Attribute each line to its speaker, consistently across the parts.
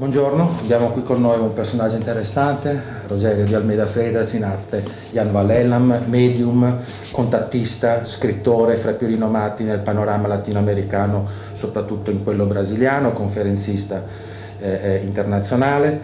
Speaker 1: Buongiorno, abbiamo qui con noi un personaggio interessante, Rogerio di Almeida Freitas, in arte Jan Valellam, medium, contattista, scrittore fra i più rinomati nel panorama latinoamericano, soprattutto in quello brasiliano, conferenzista internazionale,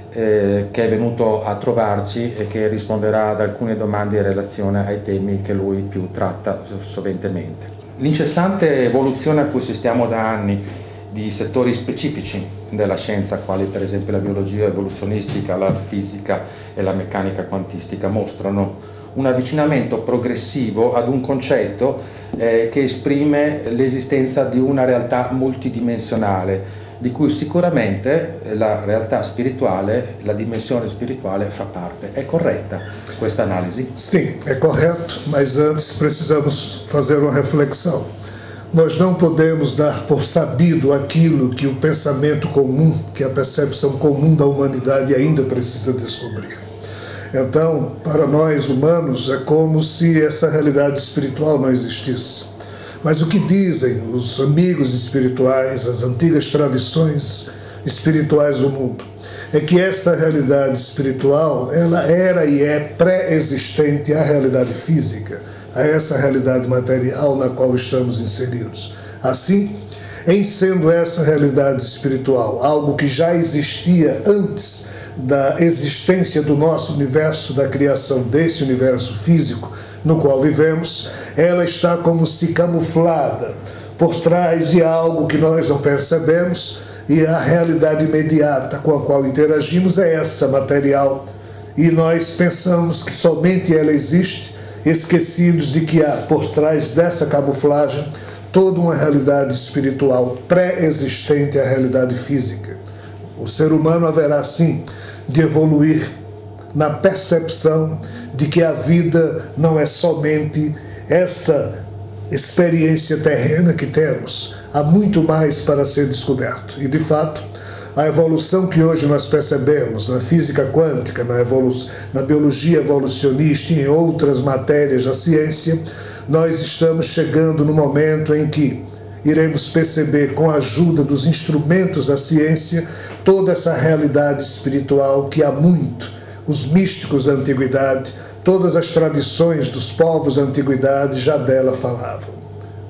Speaker 1: che è venuto a trovarci e che risponderà ad alcune domande in relazione ai temi che lui più tratta soventemente. L'incessante evoluzione a cui assistiamo da anni di settori specifici della scienza, quali per esempio la biologia evoluzionistica, la fisica e la meccanica quantistica, mostrano un avvicinamento progressivo ad un concetto che esprime l'esistenza di una realtà multidimensionale, di cui sicuramente la realtà spirituale, la dimensione spirituale fa parte. È corretta questa analisi?
Speaker 2: Sim, é correto, mas antes precisamos fazer uma reflexão. Nós não podemos dar por sabido aquilo que o pensamento comum, que a percepção comum da humanidade ainda precisa descobrir. Então, para nós humanos, é como se essa realidade espiritual não existisse. Mas o que dizem os amigos espirituais, as antigas tradições espirituais do mundo, é que esta realidade espiritual, ela era e é pré-existente à realidade física, a essa realidade material na qual estamos inseridos. Assim, em sendo essa realidade espiritual algo que já existia antes da existência do nosso universo, da criação desse universo físico no qual vivemos, ela está como se camuflada por trás de algo que nós não percebemos, e a realidade imediata com a qual interagimos é essa material, e nós pensamos que somente ela existe, esquecidos de que há por trás dessa camuflagem toda uma realidade espiritual pré-existente à realidade física. O ser humano haverá sim de evoluir na percepção de que a vida não é somente essa experiência terrena que temos, há muito mais para ser descoberto. E de fato, a evolução que hoje nós percebemos na física quântica, na biologia evolucionista e em outras matérias da ciência, nós estamos chegando no momento em que iremos perceber, com a ajuda dos instrumentos da ciência, toda essa realidade espiritual que há muito os místicos da antiguidade, todas as tradições dos povos da antiguidade já dela falavam.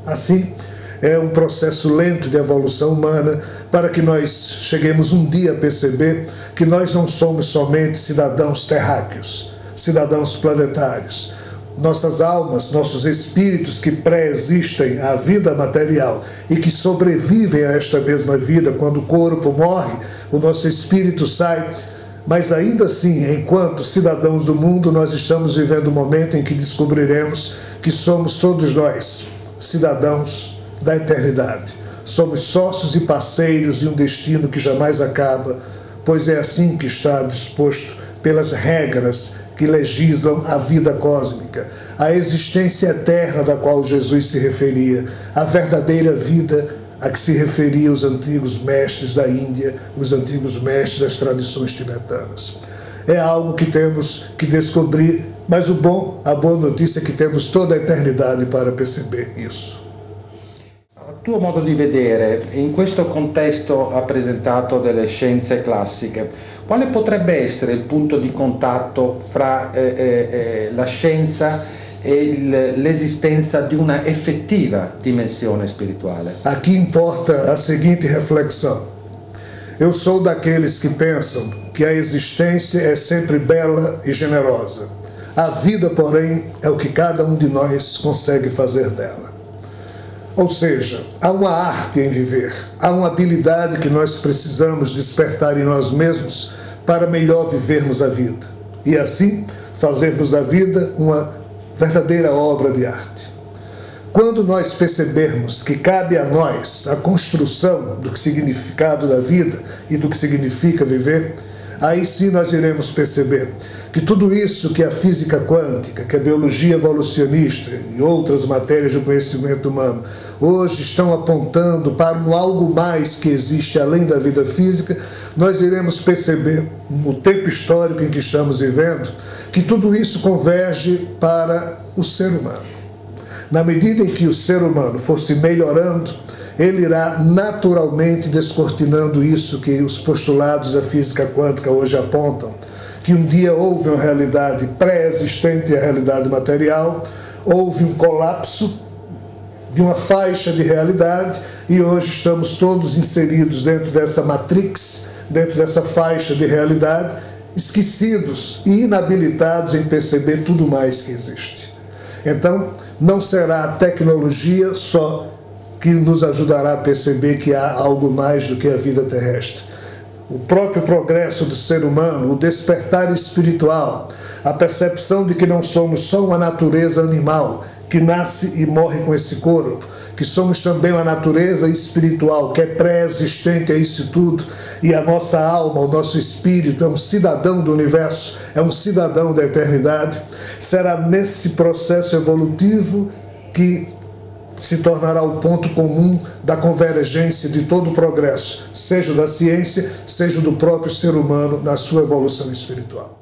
Speaker 2: Assim, é um processo lento de evolução humana para que nós cheguemos um dia a perceber que nós não somos somente cidadãos terráqueos, cidadãos planetários. Nossas almas, nossos espíritos que pré-existem à vida material e que sobrevivem a esta mesma vida, quando o corpo morre, o nosso espírito sai, mas ainda assim, enquanto cidadãos do mundo, nós estamos vivendo um momento em que descobriremos que somos todos nós cidadãos da eternidade. Somos sócios e parceiros de um destino que jamais acaba, pois é assim que está disposto pelas regras que legislam a vida cósmica, a existência eterna da qual Jesus se referia, a verdadeira vida a que se referia os antigos mestres da Índia, os antigos mestres das tradições tibetanas. É algo que temos que descobrir, mas a boa notícia é que temos toda a eternidade para perceber isso.
Speaker 1: Tuo modo di vedere, in questo contesto presentato delle scienze classiche, quale potrebbe essere il punto di contatto fra la scienza e l'esistenza di una effettiva dimensione spirituale?
Speaker 2: Aqui importa a seguinte reflexão. Eu sou daqueles que pensam que a existência é sempre bela e generosa. A vida, porém, é o que cada um de nós consegue fazer dela. Ou seja, há uma arte em viver, há uma habilidade que nós precisamos despertar em nós mesmos para melhor vivermos a vida. E assim, fazermos da vida uma verdadeira obra de arte. Quando nós percebermos que cabe a nós a construção do significado da vida e do que significa viver, aí sim nós iremos perceber que tudo isso que a física quântica, que a biologia evolucionista e outras matérias do conhecimento humano hoje estão apontando para um algo mais que existe além da vida física, nós iremos perceber, no tempo histórico em que estamos vivendo, que tudo isso converge para o ser humano. Na medida em que o ser humano for se melhorando, ele irá naturalmente descortinando isso que os postulados da física quântica hoje apontam, que um dia houve uma realidade pré-existente à realidade material, houve um colapso de uma faixa de realidade e hoje estamos todos inseridos dentro dessa matrix, dentro dessa faixa de realidade, esquecidos e inabilitados em perceber tudo mais que existe. Então, não será a tecnologia só que nos ajudará a perceber que há algo mais do que a vida terrestre. O próprio progresso do ser humano, o despertar espiritual, a percepção de que não somos só uma natureza animal que nasce e morre com esse corpo, que somos também uma natureza espiritual que é pré-existente a isso tudo, e a nossa alma, o nosso espírito é um cidadão do universo, é um cidadão da eternidade. Será nesse processo evolutivo que se tornará o ponto comum da convergência de todo o progresso, seja da ciência, seja do próprio ser humano na sua evolução espiritual.